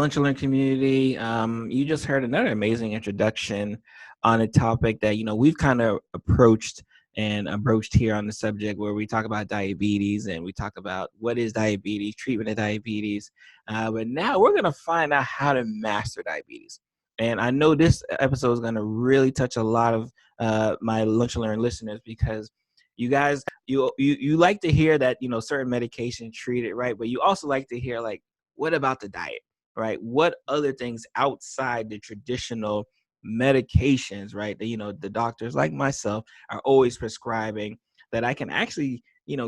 Lunch and Learn community. You just heard another amazing introduction on a topic that, we've kind of approached and broached here on the subject, where we talk about diabetes and we talk about what is diabetes, treatment of diabetes. But now we're going to find out how to master diabetes. And I know this episode is going to really touch a lot of my Lunch and Learn listeners, because you guys, you like to hear that, certain medication treat it, right? But you also like to hear, like, what about the diet, right? What other things outside the traditional medications, right, that, the doctors like myself are always prescribing, that I can actually,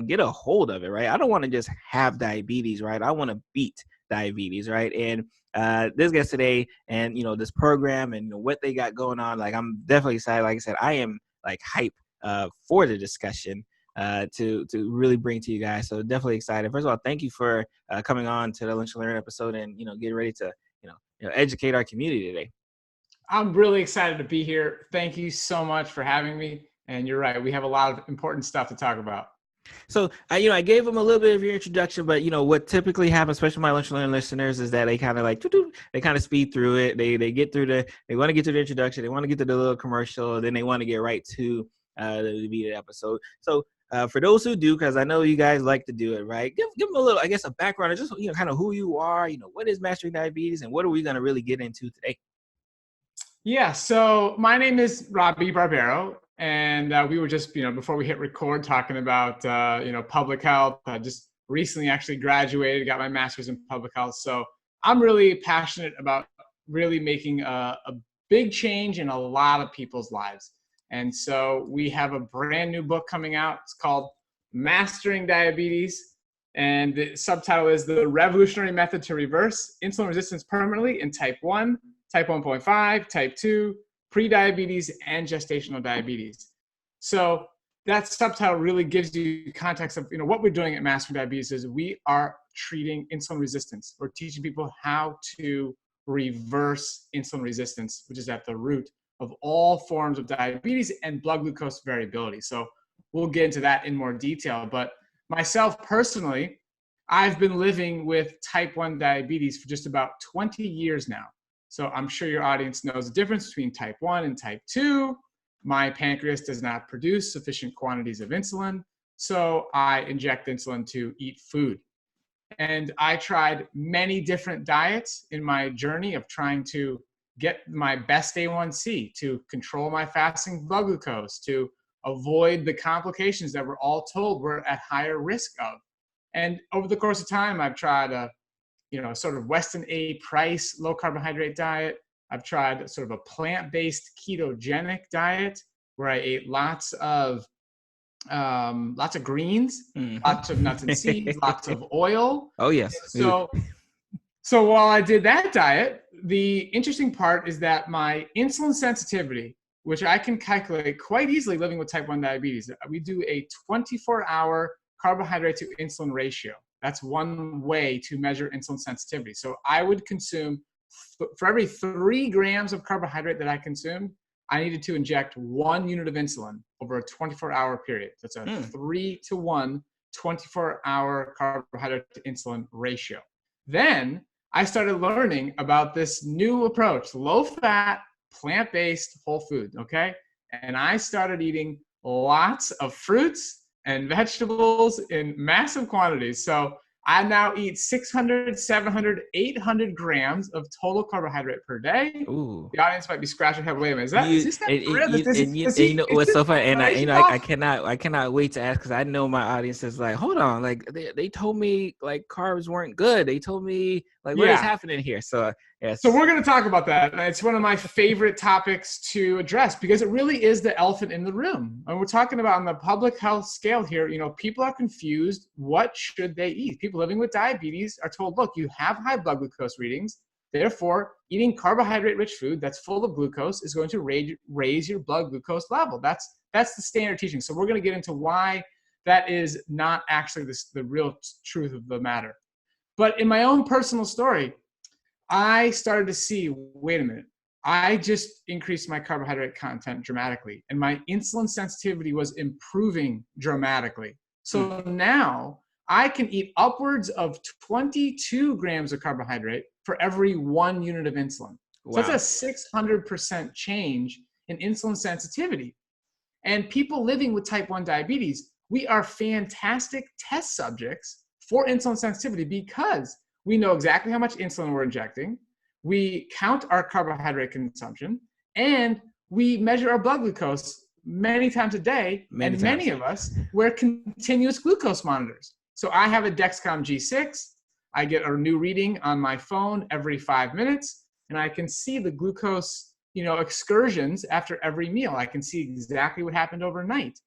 get a hold of it, right? I don't want to just have diabetes, right? I want to beat diabetes, right? And this guest today, and, this program and what they got going on, like, I'm definitely excited. Like I said, I am like hype for the discussion to really bring to you guys. So definitely excited. First of all, thank you for coming on to the Lunch and Learn episode, and get ready to educate our community today. I'm really excited to be here. Thank you so much for having me. And you're right, we have a lot of important stuff to talk about. So I gave them a little bit of your introduction, but what typically happens, especially my Lunch and Learn listeners, is that they kind of like they kind of speed through it. They want to get to the introduction, they want to get to the little commercial, and then they want to get right to the meat of the episode. So for those who do, because I know you guys like to do it, right? Give them a little, I guess, a background, or just kind of who you are. What is mastering diabetes, and what are we going to really get into today? Yeah, so my name is Robby Barbaro, and we were just, before we hit record, talking about, public health. I just recently actually graduated, got my master's in public health. So I'm really passionate about really making a big change in a lot of people's lives. And so we have a brand new book coming out. It's called Mastering Diabetes. And the subtitle is The Revolutionary Method to Reverse Insulin Resistance Permanently in Type 1, Type 1.5, Type 2, Prediabetes, and Gestational Diabetes. So that subtitle really gives you context of what we're doing at Mastering Diabetes is we are treating insulin resistance. We're teaching people how to reverse insulin resistance, which is at the root of all forms of diabetes and blood glucose variability. So we'll get into that in more detail. But myself personally, I've been living with type 1 diabetes for just about 20 years now. So I'm sure your audience knows the difference between type 1 and type 2. My pancreas does not produce sufficient quantities of insulin, so I inject insulin to eat food. And I tried many different diets in my journey of trying to get my best A1C, to control my fasting blood glucose, to avoid the complications that we're all told we're at higher risk of. And over the course of time, I've tried a sort of Weston A. Price low carbohydrate diet. I've tried sort of a plant-based ketogenic diet where I ate lots of greens, lots of nuts and seeds, lots of oil. Oh yes. So while I did that diet, the interesting part is that my insulin sensitivity, which I can calculate quite easily living with type 1 diabetes, we do a 24-hour carbohydrate to insulin ratio. That's one way to measure insulin sensitivity. So I would consume, for every 3 grams of carbohydrate that I consumed, I needed to inject 1 unit of insulin over a 24-hour period. That's a 3-to-1 24-hour carbohydrate to insulin ratio. Then I started learning about this new approach, low-fat, plant-based whole food, okay? And I started eating lots of fruits and vegetables in massive quantities. So I now eat 600, 700, 800 grams of total carbohydrate per day. Ooh. The audience might be scratching their head. Wait a minute, is this real? What's so funny? And I cannot wait to ask, because I know my audience is like, hold on, like they told me like carbs weren't good. They told me like what is happening here? So yes. So we're going to talk about that. It's one of my favorite topics to address because it really is the elephant in the room. And we're talking about on the public health scale here, people are confused. What should they eat? People living with diabetes are told, look, you have high blood glucose readings. Therefore, eating carbohydrate-rich food that's full of glucose is going to raise your blood glucose level. That's the standard teaching. So we're going to get into why that is not actually the real truth of the matter. But in my own personal story, I started to see, wait a minute, I just increased my carbohydrate content dramatically, and my insulin sensitivity was improving dramatically. So now I can eat upwards of 22 grams of carbohydrate for every 1 unit of insulin. So Wow. that's a 600% change in insulin sensitivity. And people living with type 1 diabetes, we are fantastic test subjects for insulin sensitivity because we know exactly how much insulin we're injecting, we count our carbohydrate consumption, and we measure our blood glucose many times a day. Many And times. many of us wear continuous glucose monitors. So I have a Dexcom G6. I get a new reading on my phone every 5 minutes, and I can see the glucose, excursions after every meal. I can see exactly what happened overnight.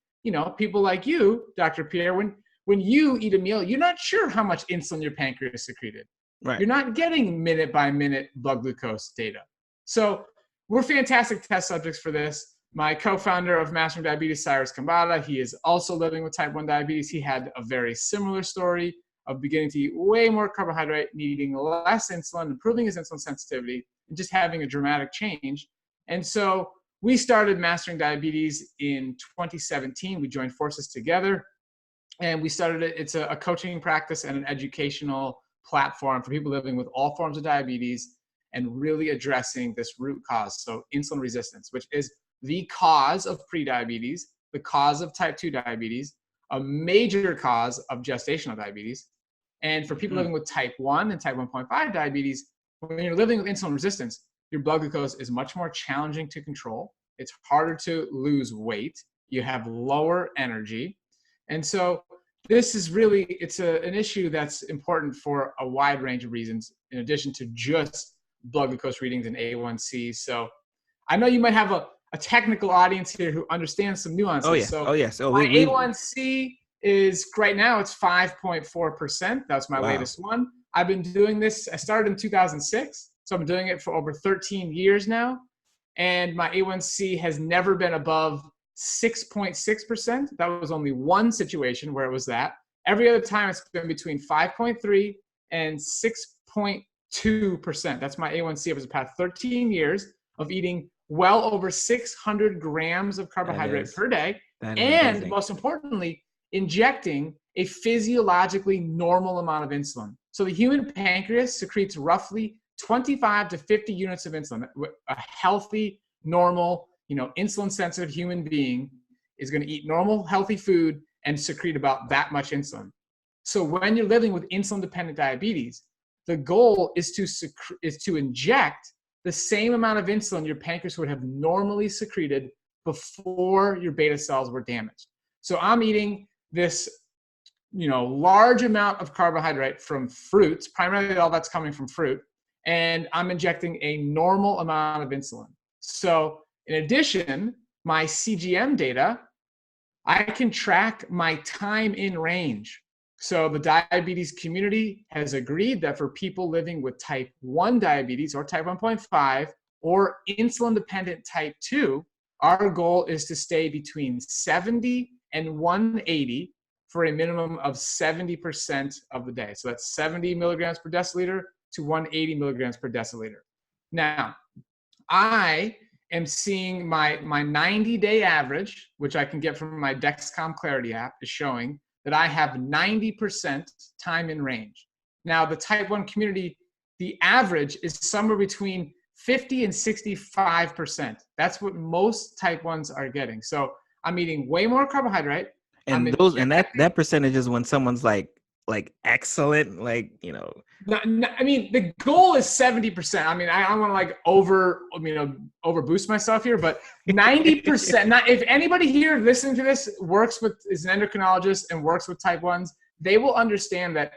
People like you, Dr. Pierre, when you eat a meal, you're not sure how much insulin your pancreas secreted. Right. You're not getting minute by minute blood glucose data. So we're fantastic test subjects for this. My co-founder of Mastering Diabetes, Cyrus Khambatta, he is also living with type 1 diabetes. He had a very similar story of beginning to eat way more carbohydrate, needing less insulin, improving his insulin sensitivity, and just having a dramatic change. And so we started Mastering Diabetes in 2017. We joined forces together, and we started it. It's a coaching practice and an educational platform for people living with all forms of diabetes and really addressing this root cause. So insulin resistance, which is the cause of prediabetes, the cause of type 2 diabetes, a major cause of gestational diabetes. And for people living with type 1 and type 1.5 diabetes, when you're living with insulin resistance, your blood glucose is much more challenging to control. It's harder to lose weight. You have lower energy. And so this is really, it's an issue that's important for a wide range of reasons, in addition to just blood glucose readings and A1C. So I know you might have a technical audience here who understands some nuances. Oh, yeah. So Oh, yes. Oh, my A1C is right now, it's 5.4%. That's my latest one. I've been doing this, I started in 2006. So I've been doing it for over 13 years now. And my A1C has never been above 6.6%. That was only one situation where it was that. Every other time it's been between 5.3 and 6.2%. That's my A1C over the past 13 years of eating well over 600 grams of carbohydrate per day. And amazing. Most importantly, injecting a physiologically normal amount of insulin. So the human pancreas secretes roughly 25 to 50 units of insulin. A healthy, normal, insulin sensitive human being is going to eat normal, healthy food and secrete about that much insulin. So when you're living with insulin dependent diabetes, the goal is to inject the same amount of insulin your pancreas would have normally secreted before your beta cells were damaged. So I'm eating this, large amount of carbohydrate from fruits, primarily all that's coming from fruit, and I'm injecting a normal amount of insulin. So in addition, my CGM data, I can track my time in range. So the diabetes community has agreed that for people living with type 1 diabetes or type 1.5 or insulin-dependent type 2, our goal is to stay between 70 and 180 for a minimum of 70% of the day. So that's 70 milligrams per deciliter to 180 milligrams per deciliter. Now, I am seeing my 90-day average, which I can get from my Dexcom Clarity app, is showing that I have 90% time in range. Now, the type 1 community, the average is somewhere between 50 and 65%. That's what most type 1s are getting. So I'm eating way more carbohydrate. And that percentage is when someone's like excellent, I mean, the goal is 70%. I mean, I don't want to over boost myself here, but 90%. If anybody here listening to this is an endocrinologist and works with type 1s, they will understand that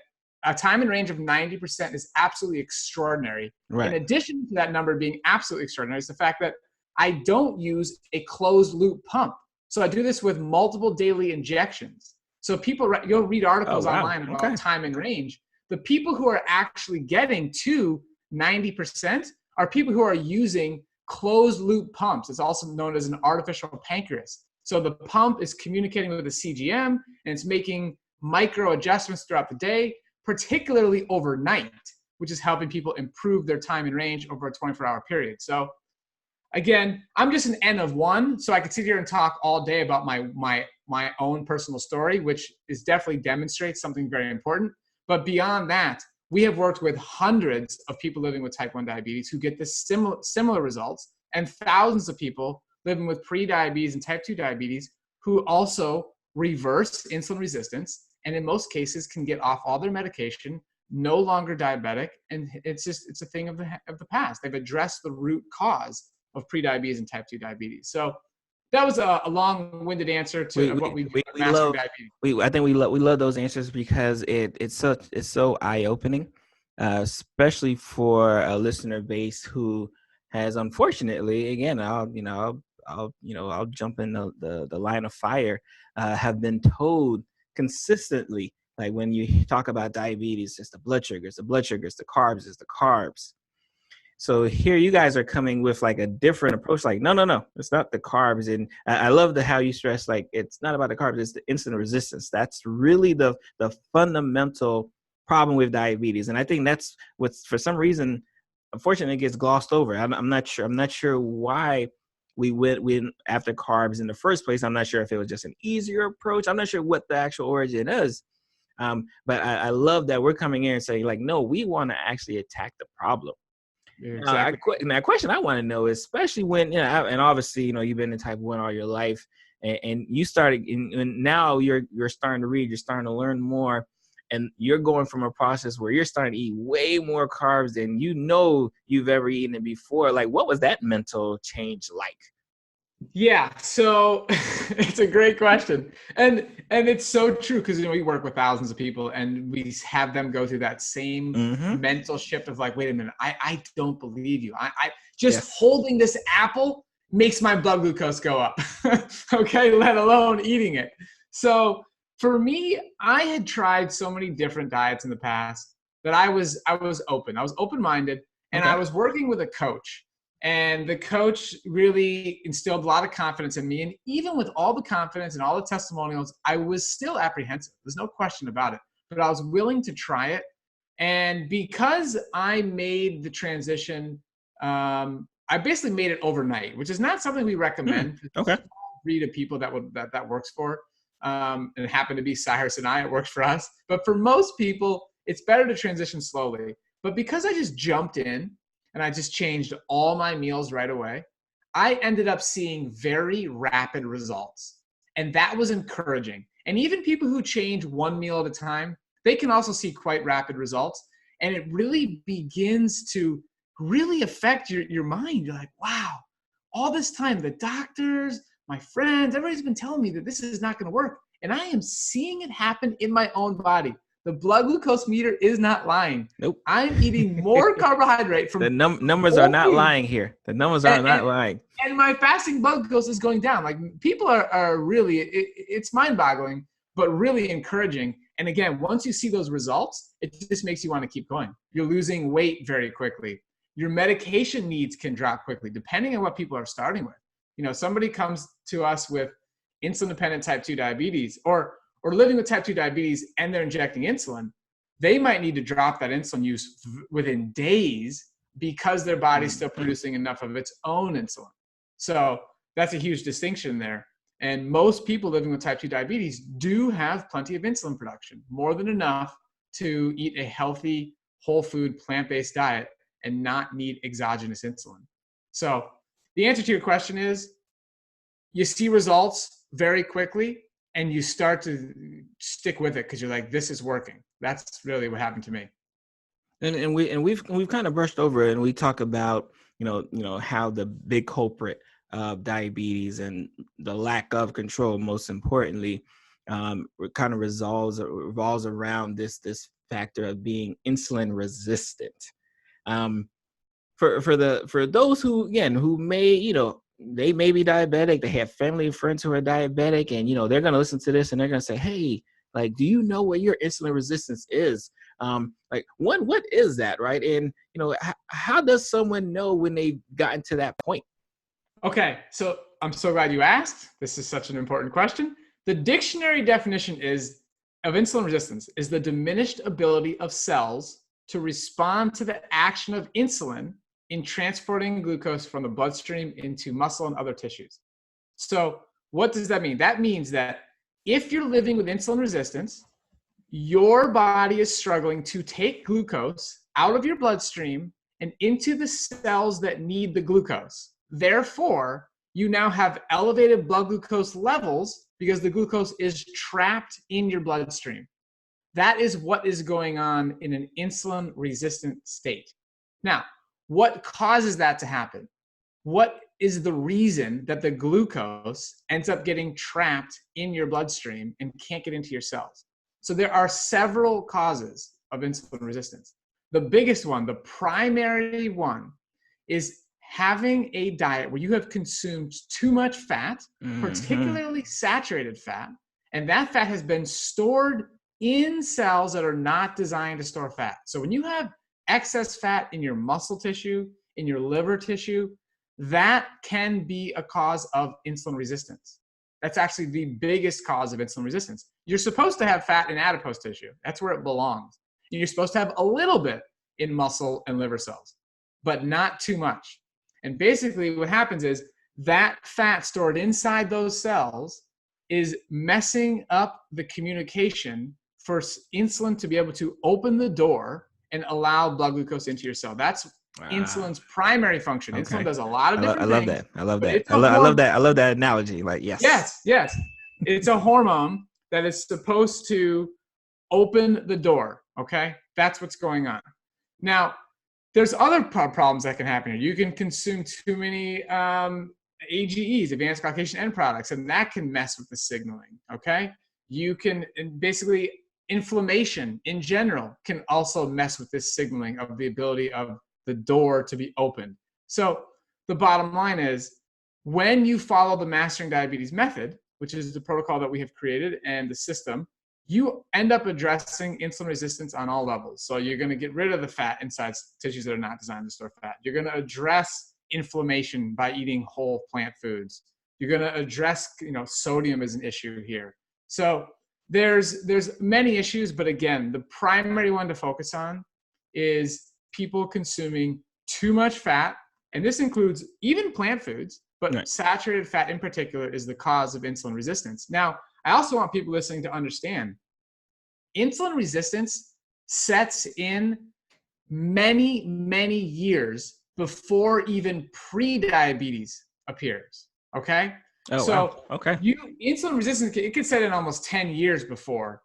a time in range of 90% is absolutely extraordinary. Right. In addition to that number being absolutely extraordinary is the fact that I don't use a closed loop pump. So I do this with multiple daily injections. So you'll read articles online about time in range. The people who are actually getting to 90% are people who are using closed loop pumps. It's also known as an artificial pancreas. So the pump is communicating with the CGM and it's making micro adjustments throughout the day, particularly overnight, which is helping people improve their time in range over a 24-hour period. So again, I'm just an N of one, so I could sit here and talk all day about my my own personal story, which is definitely demonstrates something very important. But beyond that, we have worked with hundreds of people living with type 1 diabetes who get the similar results, and thousands of people living with pre-diabetes and type 2 diabetes who also reverse insulin resistance, and in most cases can get off all their medication, no longer diabetic, and it's a thing of the past. They've addressed the root cause of pre-diabetes and type 2 diabetes. So that was a long-winded answer to what we do with mastering diabetes. I think we love those answers because it's so eye-opening, especially for a listener base who has, unfortunately, again, I'll jump in the line of fire, have been told consistently, like when you talk about diabetes, it's the blood sugars, the carbs, it's the carbs. So here you guys are coming with like a different approach. Like, no, it's not the carbs. And I love how you stress, like, it's not about the carbs, it's the insulin resistance. That's really the fundamental problem with diabetes. And I think that's what's, for some reason, unfortunately, gets glossed over. I'm not sure why we went after carbs in the first place. I'm not sure if it was just an easier approach. I'm not sure what the actual origin is. But I love that we're coming in and saying, like, no, we want to actually attack the problem. Yeah, exactly. Now, a question I want to know is, especially when, and obviously, you've been in type 1 all your life, and you started, and now you're starting to read, you're starting to learn more, and you're going from a process where you're starting to eat way more carbs than you've ever eaten before. Like, what was that mental change like? Yeah, so it's a great question. And it's so true because, we work with thousands of people and we have them go through that same mental shift of like, wait a minute, I don't believe you. I just holding this apple makes my blood glucose go up. Okay, let alone eating it. So for me, I had tried so many different diets in the past that I was open. I was open-minded, and I was working with a coach. And the coach really instilled a lot of confidence in me. And even with all the confidence and all the testimonials, I was still apprehensive. There's no question about it. But I was willing to try it. And because I made the transition, I basically made it overnight, which is not something we recommend. Okay. Breed of people that works for. And it happened to be Cyrus and I, it works for us. But for most people, it's better to transition slowly. But because I just jumped in, and I just changed all my meals right away, I ended up seeing very rapid results. And that was encouraging. And even people who change one meal at a time, they can also see quite rapid results. And it really begins to really affect your mind. You're like, wow, all this time, the doctors, my friends, everybody's been telling me that this is not going to work. And I am seeing it happen in my own body. The blood glucose meter is not lying. Nope. I'm eating more carbohydrate from the numbers are not lying here. The numbers are not lying. And my fasting blood glucose is going down. Like, people are really, it's mind-boggling, but really encouraging. And again, once you see those results, it just makes you want to keep going. You're losing weight very quickly. Your medication needs can drop quickly, depending on what people are starting with. Somebody comes to us with insulin-dependent type 2 diabetes, or living with type 2 diabetes, and they're injecting insulin, they might need to drop that insulin use within days because their body's still producing enough of its own insulin. So that's a huge distinction there. And most people living with type 2 diabetes do have plenty of insulin production, more than enough to eat a healthy, whole food, plant-based diet and not need exogenous insulin. So the answer to your question is, you see results very quickly, and you start to stick with it because you're like, this is working. That's really what happened to me. And we've kind of brushed over it, and we talk about how the big culprit of diabetes and the lack of control, most importantly, kind of revolves around this factor of being insulin resistant. For those who may they may be diabetic, they have family and friends who are diabetic, and they're going to listen to this and they're going to say, hey, like, do you know what your insulin resistance is? Like, what is that, right? And how does someone know when they've gotten to that point? Okay, so I'm so glad you asked. This is such an important question. The dictionary definition of insulin resistance is the diminished ability of cells to respond to the action of insulin in transporting glucose from the bloodstream into muscle and other tissues. So what does that mean? That means that if you're living with insulin resistance, your body is struggling to take glucose out of your bloodstream and into the cells that need the glucose. Therefore, you now have elevated blood glucose levels because the glucose is trapped in your bloodstream. That is what is going on in an insulin resistant state. Now, what causes that to happen? What is the reason that the glucose ends up getting trapped in your bloodstream and can't get into your cells? So there are several causes of insulin resistance. The biggest one, the primary one, is having a diet where you have consumed too much fat, particularly saturated fat, and that fat has been stored in cells that are not designed to store fat. So when you have excess fat in your muscle tissue, in your liver tissue, that can be a cause of insulin resistance. That's actually the biggest cause of insulin resistance. You're supposed to have fat in adipose tissue. That's where it belongs. And you're supposed to have a little bit in muscle and liver cells, but not too much. And basically what happens is that fat stored inside those cells is messing up the communication for insulin to be able to open the door and allow blood glucose into your cell. That's insulin's primary function. Okay. Insulin does a lot of different things. I love that. I love that. I love that analogy. Like, yes. Yes. It's a hormone that is supposed to open the door. Okay. That's what's going on. Now, there's other problems that can happen here. You can consume too many AGEs, advanced glycation end products, and that can mess with the signaling. Okay. You can basically, inflammation in general can also mess with this signaling of the ability of the door to be opened. So the bottom line is, when you follow the Mastering Diabetes method, which is the protocol that we have created and the system, you end up addressing insulin resistance on all levels. So you're going to get rid of the fat inside tissues that are not designed to store fat. You're going to address inflammation by eating whole plant foods. You're going to address, sodium is an issue here. So there's many issues, but again, the primary one to focus on is people consuming too much fat, and this includes even plant foods, but right. Saturated fat in particular is the cause of insulin resistance. Now, I also want people listening to understand insulin resistance sets in many, many years before even pre-diabetes appears, okay? Oh, so wow. Okay. Insulin resistance, it can set in almost 10 years before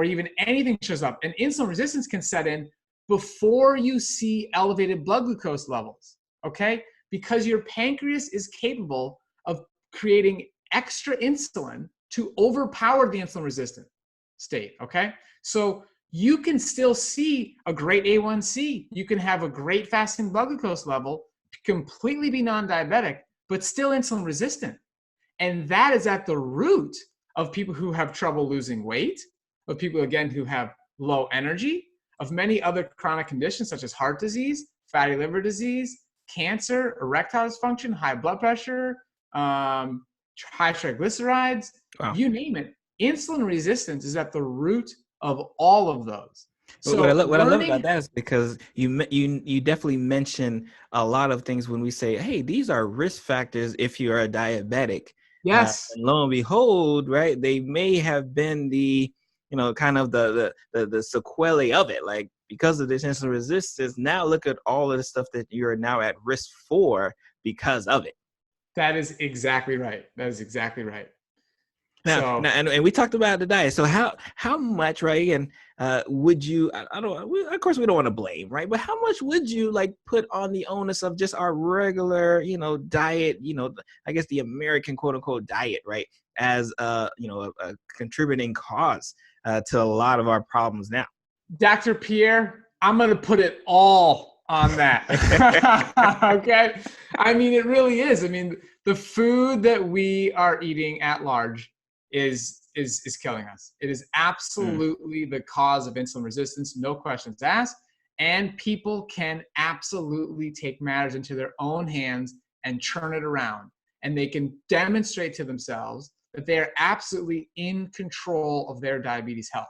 even anything shows up. And insulin resistance can set in before you see elevated blood glucose levels, okay? Because your pancreas is capable of creating extra insulin to overpower the insulin resistant state, okay? So you can still see a great A1C. You can have a great fasting blood glucose level, completely be non-diabetic, but still insulin resistant. And that is at the root of people who have trouble losing weight, of people, again, who have low energy, of many other chronic conditions such as heart disease, fatty liver disease, cancer, erectile dysfunction, high blood pressure, high triglycerides, wow. You name it. Insulin resistance is at the root of all of those. So what I love about that is because you definitely mention a lot of things when we say, hey, these are risk factors if you are a diabetic. Yes. And lo and behold, right, they may have been the, kind of the sequelae of it. Like, because of this insulin resistance, now look at all of the stuff that you're now at risk for because of it. That is exactly right. Now, and we talked about the diet. So how much, right? And would you? Of course, we don't want to blame, right? But how much would you put on the onus of just our regular, diet? I guess the American quote unquote diet, right? As a contributing cause to a lot of our problems now. Dr. Pierre, I'm going to put it all on that. Okay. I mean, it really is. I mean, the food that we are eating at large is killing us. It is absolutely the cause of insulin resistance, no questions asked. And people can absolutely take matters into their own hands and turn it around. And they can demonstrate to themselves that they are absolutely in control of their diabetes health.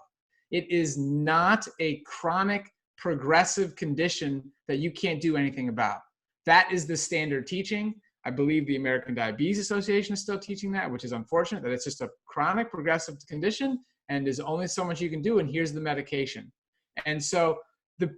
It is not a chronic, progressive condition that you can't do anything about. That is the standard teaching. I believe the American Diabetes Association is still teaching that, which is unfortunate, that it's just a chronic progressive condition and there's only so much you can do, and here's the medication. And so the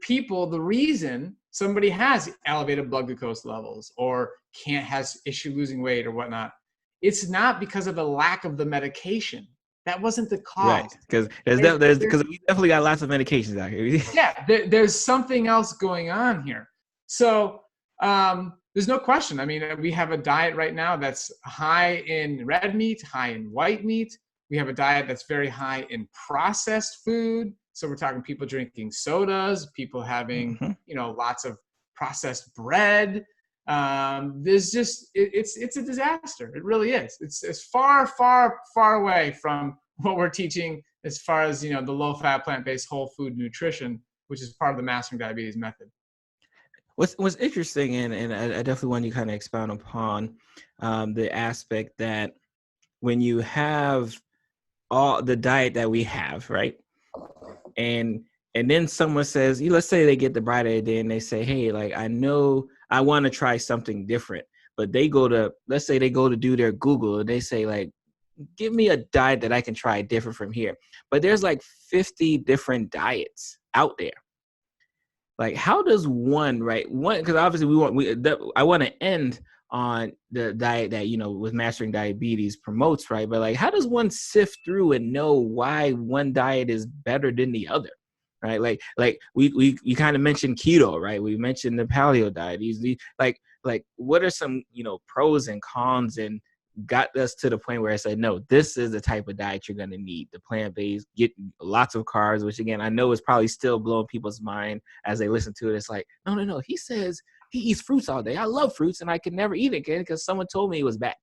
reason somebody has elevated blood glucose levels or has issue losing weight or whatnot, it's not because of a lack of the medication. That wasn't the cause. Right, because because we definitely got lots of medications out here. Yeah, there's something else going on here. So there's no question. I mean, we have a diet right now that's high in red meat, high in white meat. We have a diet that's very high in processed food. So we're talking people drinking sodas, people having, lots of processed bread. There's just, it's a disaster. It really is. It's far, far, far away from what we're teaching as far as, the low fat, plant-based whole food nutrition, which is part of the Mastering Diabetes method. What's interesting, and I definitely want you to kind of expound upon the aspect that when you have all the diet that we have, right? And then someone says, let's say they get the bright idea and they say, hey, like, I know I want to try something different, but let's say they go to do their Google and they say, like, give me a diet that I can try different from here. But there's like 50 different diets out there. Like, how does one, because obviously I want to end on the diet that, with Mastering Diabetes promotes, right? But like, how does one sift through and know why one diet is better than the other, right? Like we kind of mentioned keto, right? We mentioned the paleo diet. Like what are some, pros and cons, and got us to the point where I said, no, this is the type of diet you're going to need. The plant-based, get lots of carbs, which again, I know is probably still blowing people's mind as they listen to it. It's like, no. He says he eats fruits all day. I love fruits and I can never eat it again because someone told me it was bad.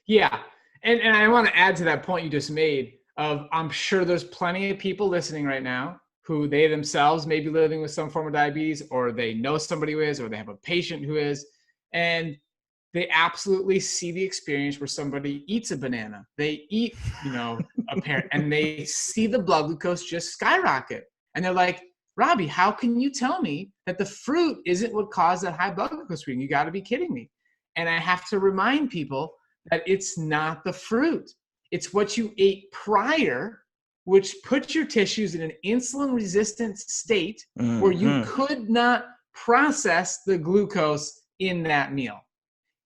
Yeah. And I want to add to that point you just made of, I'm sure there's plenty of people listening right now who they themselves may be living with some form of diabetes, or they know somebody who is, or they have a patient who is. And they absolutely see the experience where somebody eats a banana. They eat, a pear, and they see the blood glucose just skyrocket. And they're like, Robby, how can you tell me that the fruit isn't what caused that high blood glucose reading? You got to be kidding me. And I have to remind people that it's not the fruit. It's what you ate prior, which puts your tissues in an insulin-resistant state where you could not process the glucose in that meal.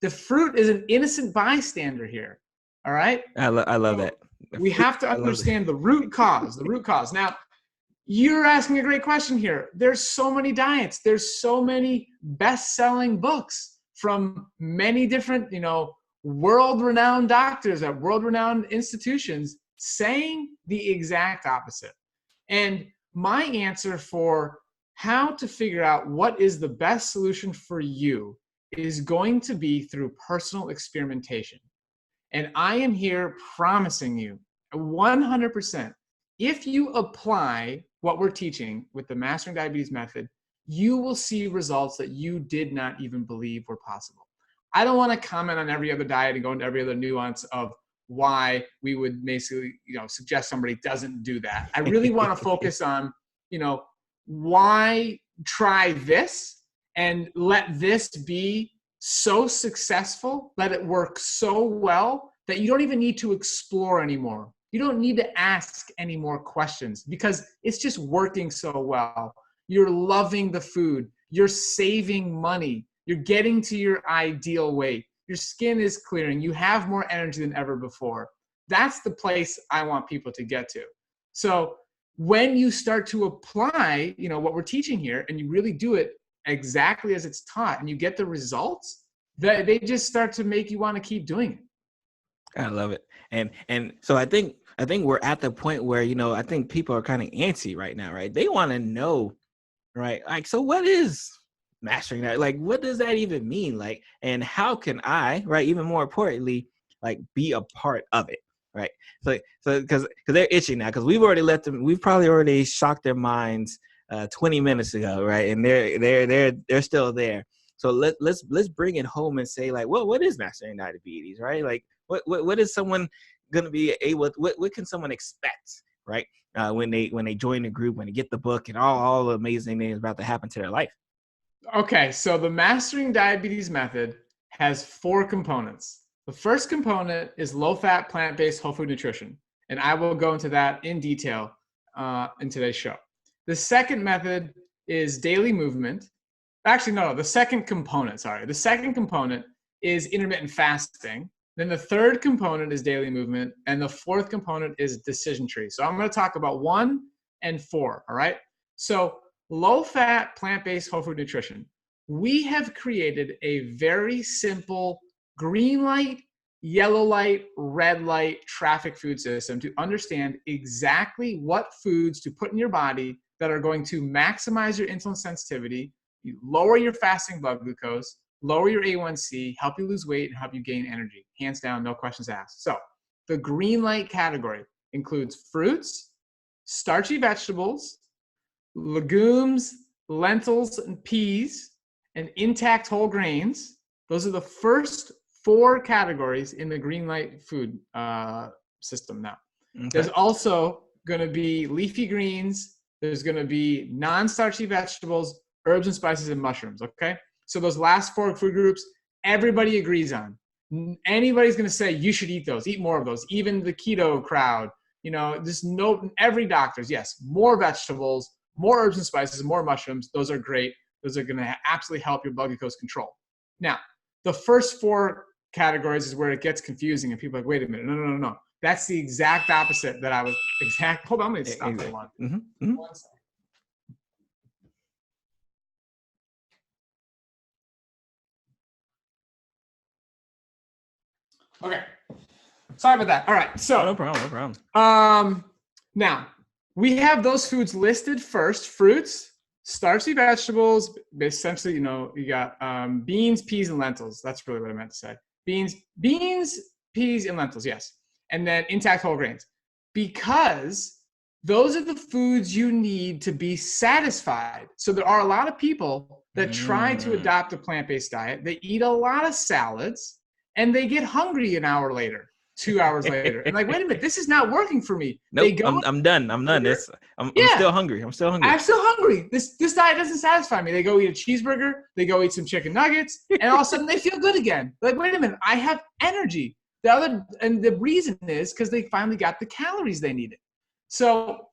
The fruit is an innocent bystander here. All right. I love that. We have to understand the root cause. Now, you're asking a great question here. There's so many diets. There's so many best-selling books from many different, world-renowned doctors at world-renowned institutions saying the exact opposite. And my answer for how to figure out what is the best solution for you is going to be through personal experimentation. And I am here promising you 100%, if you apply what we're teaching with the Mastering Diabetes method, you will see results that you did not even believe were possible. I don't want to comment on every other diet and go into every other nuance of why we would basically, suggest somebody doesn't do that. I really want to focus on, why try this and let this be so successful, let it work so well that you don't even need to explore anymore. You don't need to ask any more questions because it's just working so well. You're loving the food. You're saving money. You're getting to your ideal weight. Your skin is clearing. You have more energy than ever before. That's the place I want people to get to. So when you start to apply, what we're teaching here, and you really do it exactly as it's taught, and you get the results, that they just start to make you want to keep doing it. I love it. And so I think we're at the point where, I think people are kind of antsy right now, right? They want to know, right? Like, so what is mastering that? Like, what does that even mean? Like, and how can I, right? Even more importantly, like, be a part of it, right? So because they're itching now, because we've probably already shocked their minds 20 minutes ago, right? And they're still there. So let's bring it home and say, like, well, what is mastering diabetes, right? Like, what is someone going to be able? What can someone expect, right? When they join the group, when they get the book, and all the amazing things about to happen to their life. Okay, so the Mastering Diabetes method has 4 components. The first component is low-fat, plant-based, whole food nutrition. And I will go into that in detail in today's show. The second method is daily movement. Actually, no, the second component is intermittent fasting. Then the third component is daily movement. And the fourth component is decision tree. So I'm going to talk about 1 and 4, all right? So low-fat, plant-based, whole food nutrition. We have created a very simple green light, yellow light, red light traffic food system to understand exactly what foods to put in your body that are going to maximize your insulin sensitivity, lower your fasting blood glucose, lower your A1C, help you lose weight, and help you gain energy. Hands down, no questions asked. So the green light category includes fruits, starchy vegetables, legumes, lentils, and peas, and intact whole grains. Those are the first 4 categories in the green light food system now. Okay. There's also going to be leafy greens. There's going to be non-starchy vegetables, herbs and spices, and mushrooms, okay? So those last 4 food groups, everybody agrees on. Anybody's going to say, you should eat those, eat more of those. Even the keto crowd, every doctor's, yes, more vegetables, more herbs and spices, more mushrooms. Those are great. Those are going to absolutely help your blood glucose control. Now, the first 4 categories is where it gets confusing and people are like, wait a minute, no. That's the exact opposite that I was hold on, I'm going to stop for one. Mm-hmm. 1 second. Okay. Sorry about that. All right. So no problem. Now we have those foods listed first: fruits, starchy vegetables. Essentially, you got beans, peas, and lentils. That's really what I meant to say. Beans, peas, and lentils. Yes, and then intact whole grains, because those are the foods you need to be satisfied. So there are a lot of people that try to adopt a plant-based diet. They eat a lot of salads, and they get hungry an hour later, 2 hours later. And like, wait a minute, this is not working for me. Nope, I'm done. I'm still hungry. I'm still hungry. This diet doesn't satisfy me. They go eat a cheeseburger. They go eat some chicken nuggets. And all of a sudden they feel good again. Like, wait a minute, I have energy. The reason is because they finally got the calories they needed. So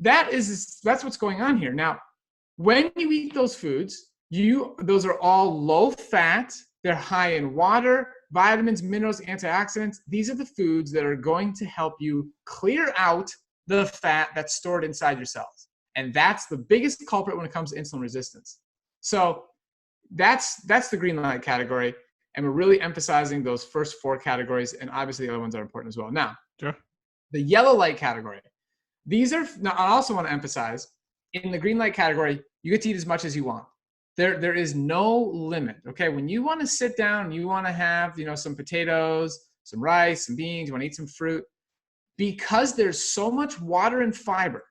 that's what's going on here. Now, when you eat those foods, those are all low fat. They're high in water, vitamins, minerals, antioxidants. These are the foods that are going to help you clear out the fat that's stored inside your cells. And that's the biggest culprit when it comes to insulin resistance. So that's the green light category. And we're really emphasizing those first 4 categories. And obviously the other ones are important as well. Now, sure. The yellow light category. Now, I also want to emphasize, in the green light category, you get to eat as much as you want. There is no limit, okay? When you want to sit down and you want to have, some potatoes, some rice, some beans, you want to eat some fruit, because there's so much water and fiber,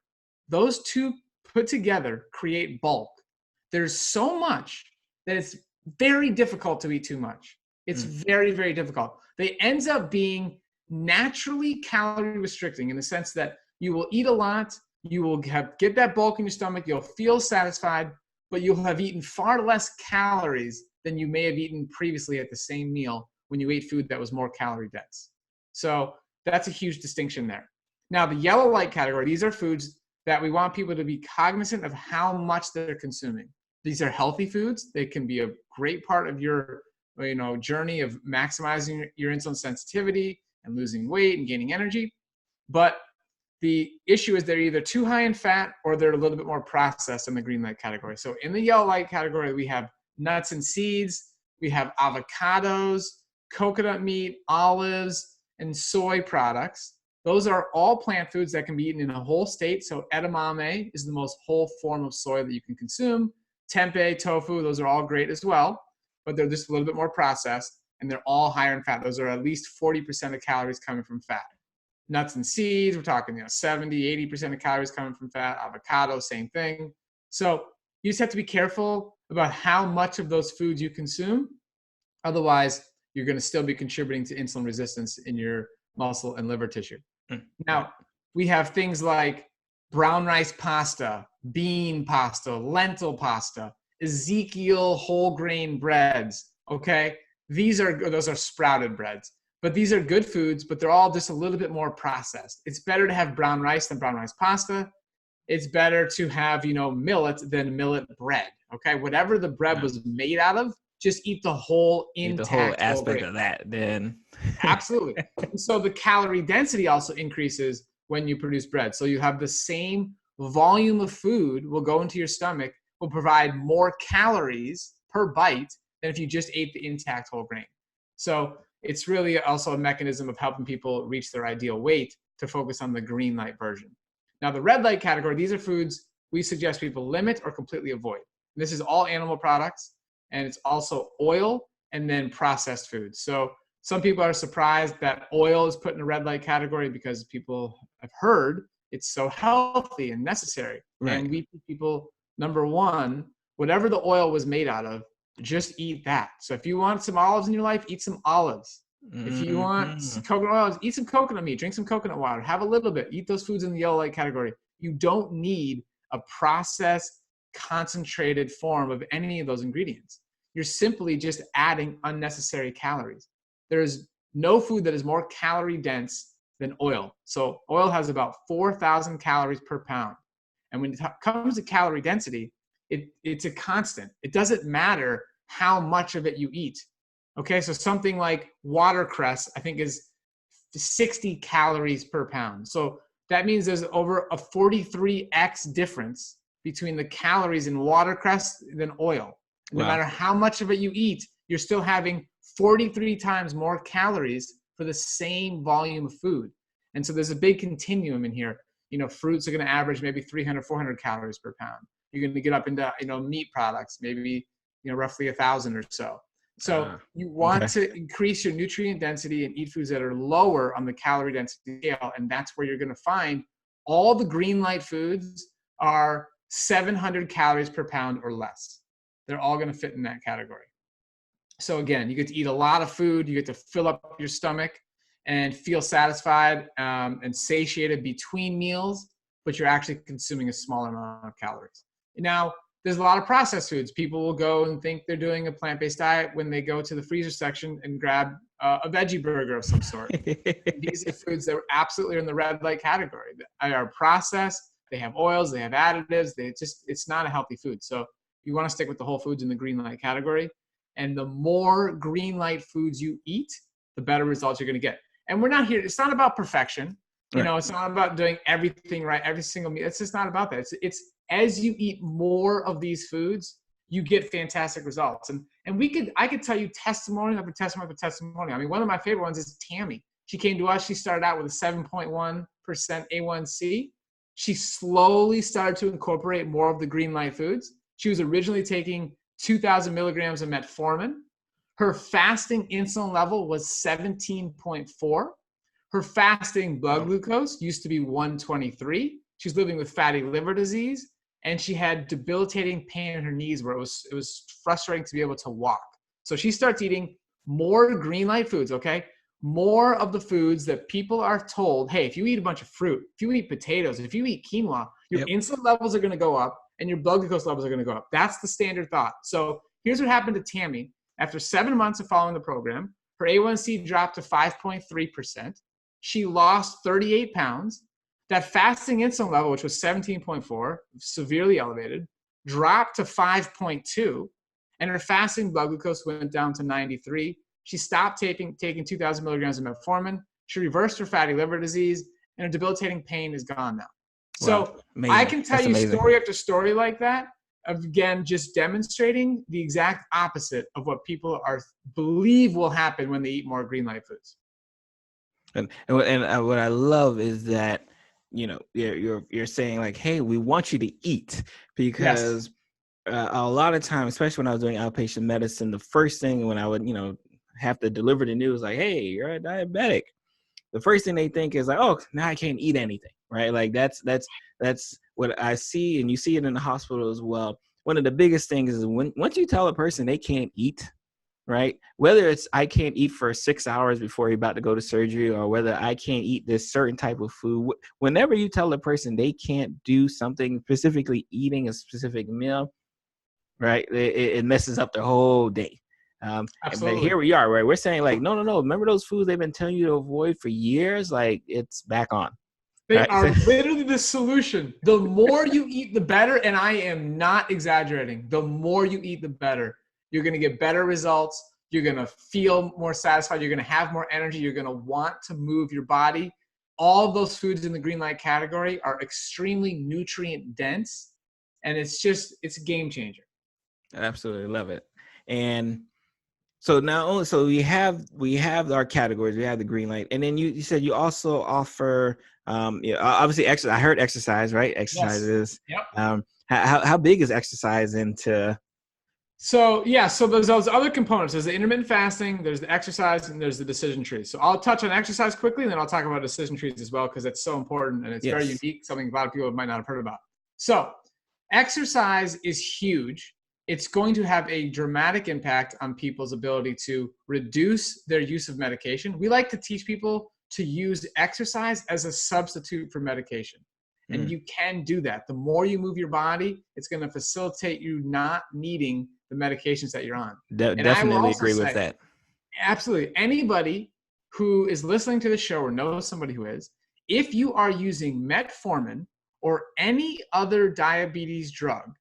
those 2 put together create bulk. There's so much that it's very difficult to eat too much. It's very, very difficult. They ends up being naturally calorie restricting in the sense that you will eat a lot, you will get that bulk in your stomach, you'll feel satisfied, but you'll have eaten far less calories than you may have eaten previously at the same meal when you ate food that was more calorie dense. So that's a huge distinction there. Now, the yellow light category, these are foods that we want people to be cognizant of how much they're consuming. These are healthy foods. They can be a great part of your journey of maximizing your insulin sensitivity and losing weight and gaining energy. But the issue is they're either too high in fat or they're a little bit more processed in the green light category. So in the yellow light category, we have nuts and seeds, we have avocados, coconut meat, olives, and soy products. Those are all plant foods that can be eaten in a whole state. So edamame is the most whole form of soy that you can consume. Tempeh, tofu, those are all great as well, but they're just a little bit more processed, and they're all higher in fat. Those are at least 40% of calories coming from fat. Nuts and seeds, we're talking 70, 80% of calories coming from fat. Avocado, same thing. So you just have to be careful about how much of those foods you consume. Otherwise, you're going to still be contributing to insulin resistance in your muscle and liver tissue. Now, we have things like brown rice pasta, bean pasta, lentil pasta, Ezekiel whole grain breads, okay? those are sprouted breads. But these are good foods, but they're all just a little bit more processed. It's better to have brown rice than brown rice pasta. It's better to have, millet than millet bread. Okay, whatever the bread was made out of, just eat the whole intact the whole whole aspect grain. of that, then. Absolutely. And so the calorie density also increases when you produce bread. So you have the same volume of food will go into your stomach, will provide more calories per bite than if you just ate the intact whole grain. So it's really also a mechanism of helping people reach their ideal weight to focus on the green light version. Now, the red light category, these are foods we suggest people limit or completely avoid. And this is all animal products, and it's also oil and then processed foods. So some people are surprised that oil is put in the red light category because people have heard it's so healthy and necessary. Right. And we teach people, number one, whatever the oil was made out of, just eat that. So if you want some olives in your life, eat some olives. If you want coconut oil, eat some coconut meat, drink some coconut water, have a little bit, eat those foods in the yellow light category. You don't need a processed, concentrated form of any of those ingredients. You're simply just adding unnecessary calories. There's no food that is more calorie dense than oil. So oil has about 4,000 calories per pound. And when it comes to calorie density, it's a constant. It doesn't matter how much of it you eat. Okay, so something like watercress, I think, is 60 calories per pound. So that means there's over a 43x difference between the calories in watercress than oil. No matter how much of it you eat, you're still having 43 times more calories for the same volume of food. And so there's a big continuum in here. Fruits are going to average maybe 300, 400 calories per pound. You're going to get up into, meat products, maybe, roughly 1,000 or so. So you want to increase your nutrient density and eat foods that are lower on the calorie density scale. And that's where you're going to find all the green light foods are 700 calories per pound or less. They're all going to fit in that category. So again, you get to eat a lot of food. You get to fill up your stomach and feel satisfied and satiated between meals, but you're actually consuming a smaller amount of calories. Now, there's a lot of processed foods. People will go and think they're doing a plant-based diet when they go to the freezer section and grab a veggie burger of some sort. These are foods that absolutely are in the red light category. They are processed. They have oils. They have additives. It's not a healthy food. So you want to stick with the whole foods in the green light category. And the more green light foods you eat, the better results you're going to get. And we're not here. It's not about perfection. It's not about doing everything right, every single meal. It's just not about that. It's as you eat more of these foods, you get fantastic results. And I could tell you testimony after testimony after testimony. I mean, one of my favorite ones is Tammy. She came to us. She started out with a 7.1% A1C. She slowly started to incorporate more of the green light foods. She was originally taking 2,000 milligrams of metformin. Her fasting insulin level was 17.4. Her fasting blood glucose used to be 123. She's living with fatty liver disease, and she had debilitating pain in her knees where it was frustrating to be able to walk. So she starts eating more green light foods, okay? More of the foods that people are told, hey, if you eat a bunch of fruit, if you eat potatoes, if you eat quinoa, your insulin levels are going to go up and your blood glucose levels are going to go up. That's the standard thought. So here's what happened to Tammy. After 7 months of following the program, her A1C dropped to 5.3%. She lost 38 pounds. That fasting insulin level, which was 17.4, severely elevated, dropped to 5.2, and her fasting blood glucose went down to 93. She stopped taking 2,000 milligrams of metformin. She reversed her fatty liver disease, and her debilitating pain is gone now. So I can tell you story after story like that, of, again, just demonstrating the exact opposite of what people believe will happen when they eat more green light foods. And what I love is that, you're saying like, hey, we want you to eat, because a lot of times, especially when I was doing outpatient medicine, the first thing when I would, have to deliver the news like, hey, you're a diabetic, the first thing they think is like, oh, now I can't eat anything, right? Like that's what I see, and you see it in the hospital as well. One of the biggest things is once you tell a person they can't eat, right? Whether it's I can't eat for 6 hours before you're about to go to surgery, or whether I can't eat this certain type of food, whenever you tell a person they can't do something, specifically eating a specific meal, right, it messes up their whole day. But here Absolutely. we are, right? We're saying like, no, no, no. Remember those foods they've been telling you to avoid for years? Like it's back on. They Right? are literally the solution. The more you eat, the better. And I am not exaggerating. The more you eat, the better. You're going to get better results. You're going to feel more satisfied. You're going to have more energy. You're going to want to move your body. All of those foods in the green light category are extremely nutrient dense. And it's a game changer. Absolutely love it. And so now only so we have our categories, we have the green light, and then you said you also offer obviously exercise. I heard exercise, right? Yes. Exercises. Yep. How big is exercise into? So yeah, so there's those other components. There's the intermittent fasting, there's the exercise, and there's the decision trees. So I'll touch on exercise quickly, and then I'll talk about decision trees as well, because it's so important and it's very Yes. unique, something a lot of people might not have heard about. So exercise is huge. It's going to have a dramatic impact on people's ability to reduce their use of medication. We like to teach people to use exercise as a substitute for medication. And you can do that. The more you move your body, it's going to facilitate you not needing the medications that you're on. And I will Definitely also agree with say, that. absolutely, anybody who is listening to the show or knows somebody who is, if you are using metformin or any other diabetes drug,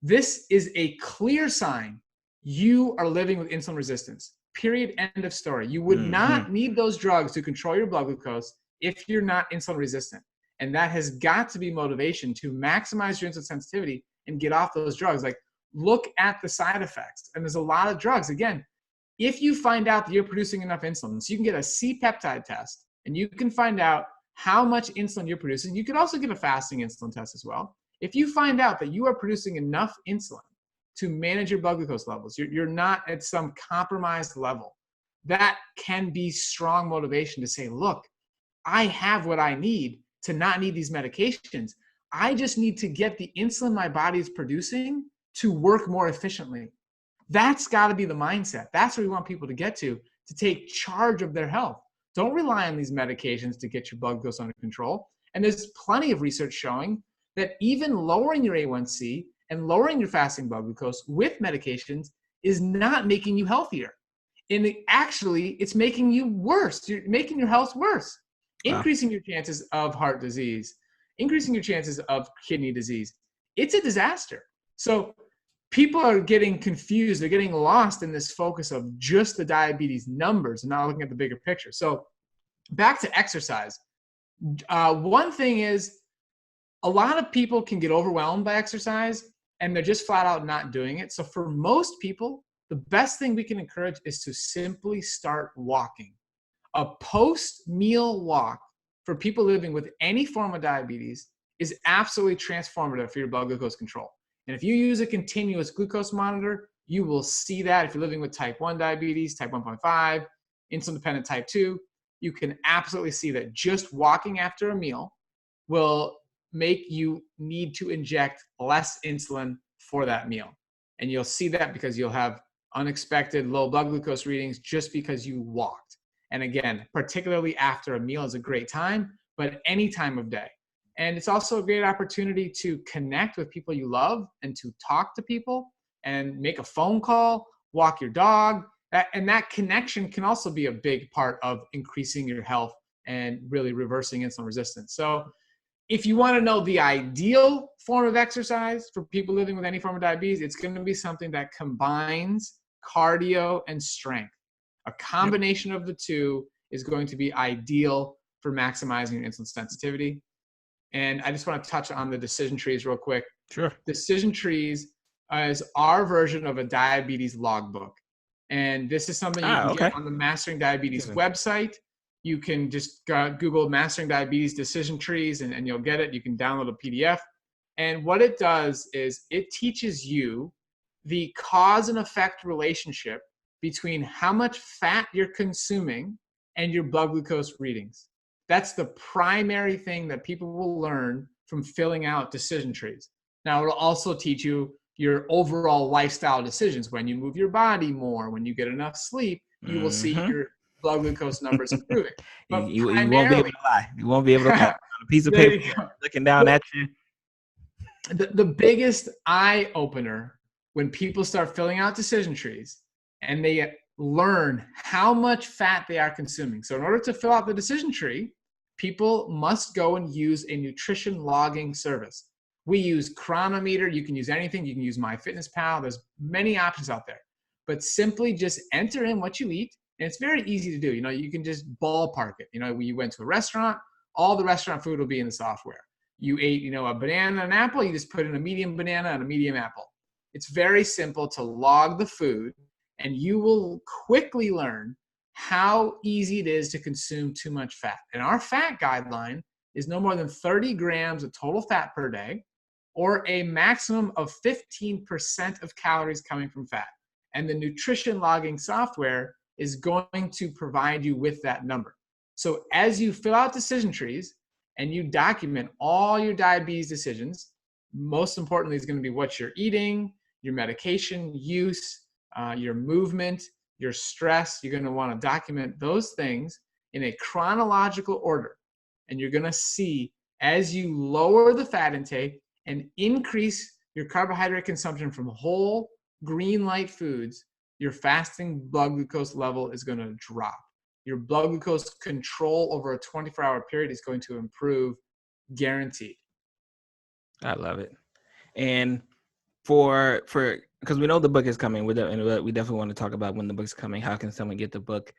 this is a clear sign you are living with insulin resistance. Period. End of story. You would not need those drugs to control your blood glucose if you're not insulin resistant. And that has got to be motivation to maximize your insulin sensitivity and get off those drugs. Like, look at the side effects. And there's a lot of drugs. Again, if you find out that you're producing enough insulin, so you can get a C-peptide test and you can find out how much insulin you're producing. You could also get a fasting insulin test as well. If you find out that you are producing enough insulin to manage your blood glucose levels, you're not at some compromised level, that can be strong motivation to say, look, I have what I need to not need these medications. I just need to get the insulin my body is producing to work more efficiently. That's got to be the mindset. That's where we want people to get to take charge of their health. Don't rely on these medications to get your blood glucose under control. And there's plenty of research showing that even lowering your A1C and lowering your fasting blood glucose with medications is not making you healthier. And it's making you worse. You're making your health worse. Wow. Increasing your chances of heart disease, increasing your chances of kidney disease. It's a disaster. So people are getting confused. They're getting lost in this focus of just the diabetes numbers and not looking at the bigger picture. So back to exercise. One thing is, a lot of people can get overwhelmed by exercise and they're just flat out not doing it. So for most people, the best thing we can encourage is to simply start walking. A post-meal walk for people living with any form of diabetes is absolutely transformative for your blood glucose control. And if you use a continuous glucose monitor, you will see that. If you're living with type 1 diabetes, type 1.5, insulin-dependent type 2, you can absolutely see that just walking after a meal will make you need to inject less insulin for that meal. And you'll see that because you'll have unexpected low blood glucose readings just because you walked. And again, particularly after a meal is a great time, but any time of day. And it's also a great opportunity to connect with people you love and to talk to people and make a phone call, walk your dog. And that connection can also be a big part of increasing your health and really reversing insulin resistance. So if you want to know the ideal form of exercise for people living with any form of diabetes, it's going to be something that combines cardio and strength. A combination of the two is going to be ideal for maximizing your insulin sensitivity. And I just want to touch on the decision trees real quick. Sure. Decision trees is our version of a diabetes logbook. And this is something you can get on the Mastering Diabetes website. You can just Google Mastering Diabetes Decision Trees and you'll get it. You can download a PDF. And what it does is it teaches you the cause and effect relationship between how much fat you're consuming and your blood glucose readings. That's the primary thing that people will learn from filling out decision trees. Now, it'll also teach you your overall lifestyle decisions. When you move your body more, when you get enough sleep, you will see your blood glucose numbers improving. But you won't be able to lie. You won't be able to lie. On a piece of paper looking down at you. The biggest eye opener when people start filling out decision trees and they learn how much fat they are consuming. So in order to fill out the decision tree, people must go and use a nutrition logging service. We use Chronometer. You can use anything. You can use MyFitnessPal. There's many options out there. But simply just enter in what you eat, and it's very easy to do. You can just ballpark it. When you went to a restaurant, all the restaurant food will be in the software. You ate, a banana and an apple, you just put in a medium banana and a medium apple. It's very simple to log the food, and you will quickly learn how easy it is to consume too much fat. And our fat guideline is no more than 30 grams of total fat per day, or a maximum of 15% of calories coming from fat. And the nutrition logging software is going to provide you with that number. So as you fill out decision trees and you document all your diabetes decisions, most importantly is going to be what you're eating, your medication use, your movement, your stress. You're going to want to document those things in a chronological order. And you're going to see, as you lower the fat intake and increase your carbohydrate consumption from whole green light foods, your fasting blood glucose level is going to drop. Your blood glucose control over a 24-hour period is going to improve, guaranteed. I love it. And for because we know the book is coming, we definitely want to talk about when the book's coming. How can someone get the book?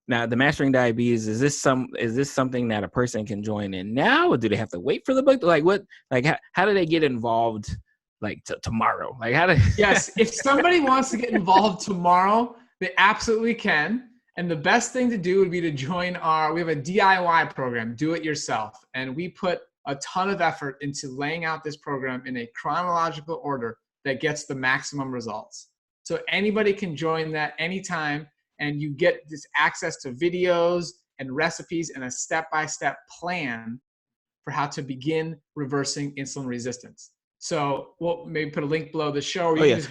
Now, the Mastering Diabetes, is this something that a person can join in now, or do they have to wait for the book? How do they get involved? Tomorrow? Yes, if somebody wants to get involved tomorrow, they absolutely can. And the best thing to do would be to join we have a DIY program, Do It Yourself. And we put a ton of effort into laying out this program in a chronological order that gets the maximum results. So anybody can join that anytime, and you get this access to videos and recipes and a step-by-step plan for how to begin reversing insulin resistance. So we'll maybe put a link below the show. And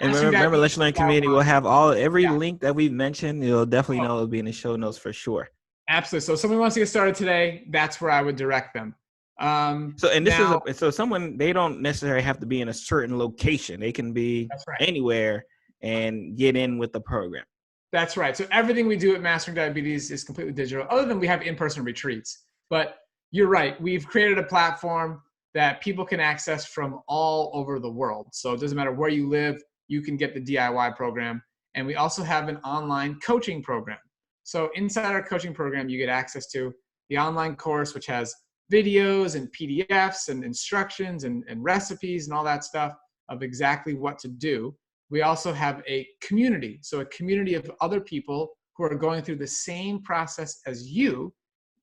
remember, Let's Learn community will have every link that we've mentioned. You'll definitely know it'll be in the show notes for sure. Absolutely. So if somebody wants to get started today, that's where I would direct them. So someone, they don't necessarily have to be in a certain location. They can be anywhere and get in with the program. That's right. So everything we do at Mastering Diabetes is completely digital, other than we have in-person retreats. But you're right. We've created a platform that people can access from all over the world. So it doesn't matter where you live, you can get the DIY program. And we also have an online coaching program. So inside our coaching program, you get access to the online course, which has videos and PDFs and instructions and recipes and all that stuff of exactly what to do. We also have a community. So a community of other people who are going through the same process as you.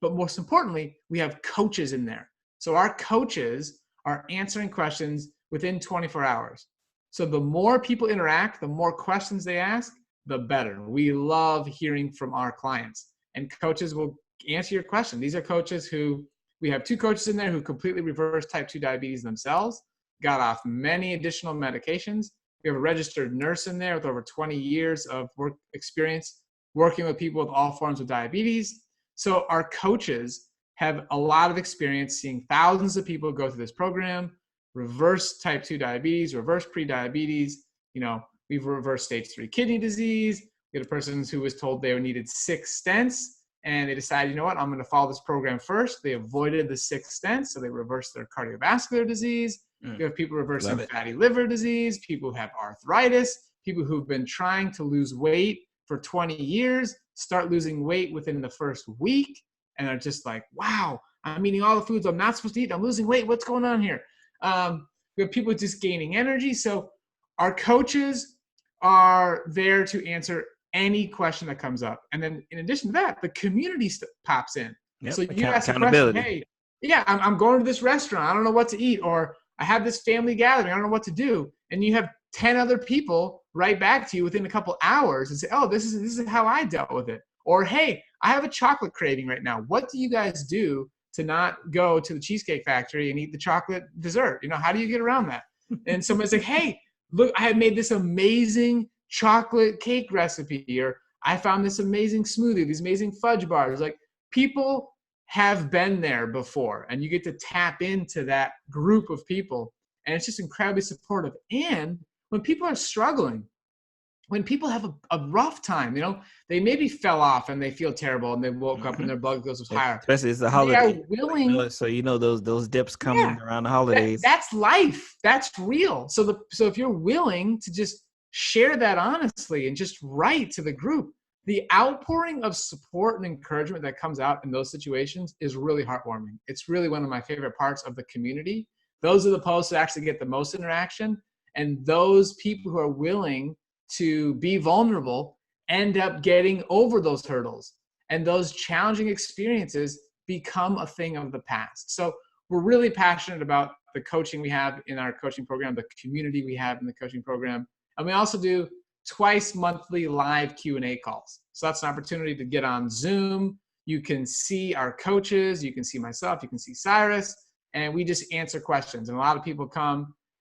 But most importantly, we have coaches in there. So our coaches are answering questions within 24 hours. So the more people interact, the more questions they ask, the better. We love hearing from our clients, and coaches will answer your question. These are coaches we have 2 coaches in there who completely reversed type 2 diabetes themselves, got off many additional medications. We have a registered nurse in there with over 20 years of work experience working with people with all forms of diabetes. So our coaches have a lot of experience seeing thousands of people go through this program, reverse type 2 diabetes, reverse pre-diabetes. We've reversed stage 3 kidney disease. We had a person who was told they needed 6 stents, and they decided, I'm going to follow this program first. They avoided the 6 stents, so they reversed their cardiovascular disease. We have people reversing fatty liver disease, people who have arthritis, people who've been trying to lose weight for 20 years, start losing weight within the first week, and are just like, wow, I'm eating all the foods I'm not supposed to eat. I'm losing weight. What's going on here? We have people just gaining energy. So our coaches are there to answer any question that comes up. And then in addition to that, the community pops in. Yep. So you ask a question, hey, I'm going to this restaurant. I don't know what to eat. Or I have this family gathering. I don't know what to do. And you have 10 other people write back to you within a couple hours and say, oh, this is how I dealt with it. Or, hey, I have a chocolate craving right now. What do you guys do to not go to the Cheesecake Factory and eat the chocolate dessert? How do you get around that? And someone's like, hey, look, I have made this amazing chocolate cake recipe, or I found this amazing smoothie, these amazing fudge bars. Like, people have been there before, and you get to tap into that group of people, and it's just incredibly supportive. And when people are struggling, when people have a rough time, they maybe fell off and they feel terrible and they woke up and their blood glucose was higher. Especially it's the They are holiday. willing. So those dips Yeah, coming around the holidays. that's life. That's real. So if you're willing to just share that honestly and just write to the group, the outpouring of support and encouragement that comes out in those situations is really heartwarming. It's really one of my favorite parts of the community. Those are the posts that actually get the most interaction. And those people who are willing to be vulnerable end up getting over those hurdles. And those challenging experiences become a thing of the past. So we're really passionate about the coaching we have in our coaching program, the community we have in the coaching program. And we also do twice monthly live Q&A calls. So that's an opportunity to get on Zoom. You can see our coaches, you can see myself, you can see Cyrus, and we just answer questions. And a lot of people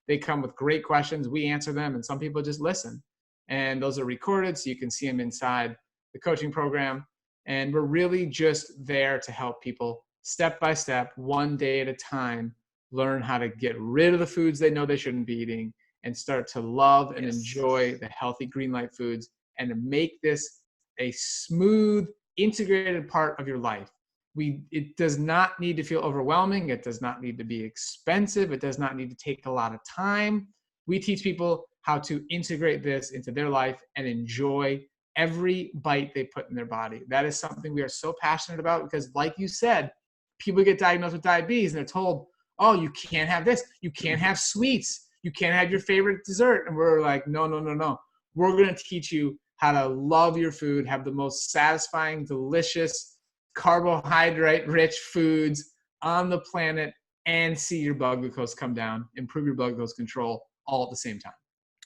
they come with great questions. We answer them, and some people just listen. And those are recorded, so you can see them inside the coaching program. And we're really just there to help people step by step, one day at a time, learn how to get rid of the foods they know they shouldn't be eating and start to love and enjoy the healthy green light foods and to make this a smooth, integrated part of your life. It does not need to feel overwhelming. It does not need to be expensive. It does not need to take a lot of time. We teach people how to integrate this into their life and enjoy every bite they put in their body. That is something we are so passionate about because, like you said, people get diagnosed with diabetes and they're told, oh, you can't have this. You can't have sweets. You can't have your favorite dessert. And we're like, no. We're going to teach you how to love your food, have the most satisfying, delicious, carbohydrate-rich foods on the planet, and see your blood glucose come down, improve your blood glucose control all at the same time.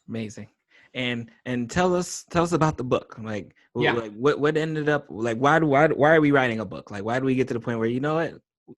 Amazing. And tell us about the book. Like what ended up like why are we writing a book? Like why do we get to the point where what?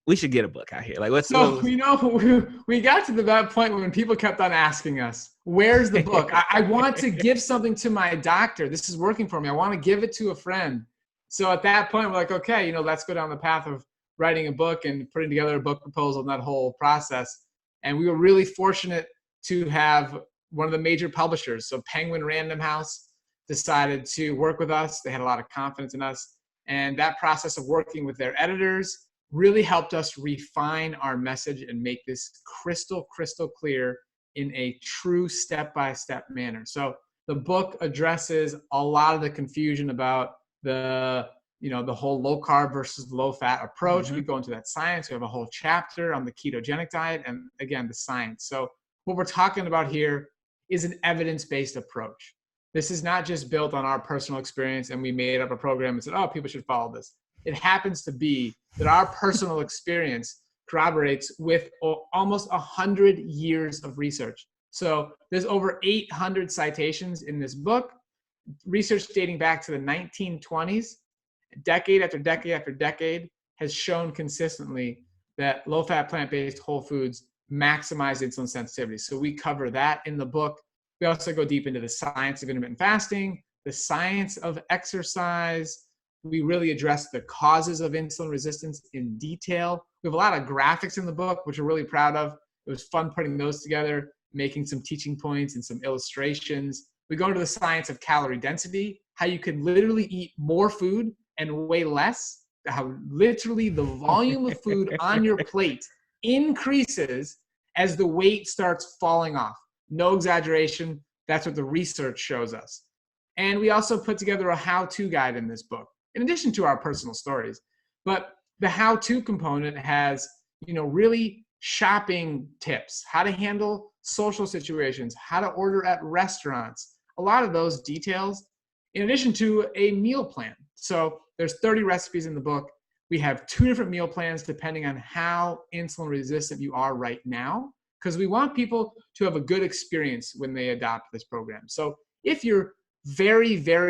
We should get a book out here. Like we got to that point when people kept on asking us, where's the book? I want to give something to my doctor. This is working for me. I want to give it to a friend. So at that point, we're like, okay, let's go down the path of writing a book and putting together a book proposal and that whole process. And we were really fortunate to have one of the major publishers. So Penguin Random House decided to work with us. They had a lot of confidence in us. And that process of working with their editors really helped us refine our message and make this crystal clear in a true step-by-step manner. So the book addresses a lot of the confusion about the whole low carb versus low fat approach. Mm-hmm. We go into that science. We have a whole chapter on the ketogenic diet and again, the science. So what we're talking about here is an evidence-based approach. This is not just built on our personal experience and we made up a program and said, oh, people should follow this. It happens to be that our personal experience corroborates with almost 100 years of research. So there's over 800 citations in this book, research dating back to the 1920s, decade after decade after decade has shown consistently that low-fat plant-based whole foods maximize insulin sensitivity. So we cover that in the book. We also go deep into the science of intermittent fasting, the science of exercise. We really address the causes of insulin resistance in detail. We have a lot of graphics in the book, which we're really proud of. It was fun putting those together, making some teaching points and some illustrations. We go into the science of calorie density, how you can literally eat more food and weigh less, how literally the volume of food on your plate increases as the weight starts falling off. No exaggeration. That's what the research shows us. And we also put together a how-to guide in this book, in addition to our personal stories. But the how-to component has, really shopping tips, how to handle social situations, how to order at restaurants, a lot of those details, in addition to a meal plan. So there's 30 recipes in the book. We have 2 different meal plans depending on how insulin resistant you are right now, because we want people to have a good experience when they adopt this program. So if you're very, very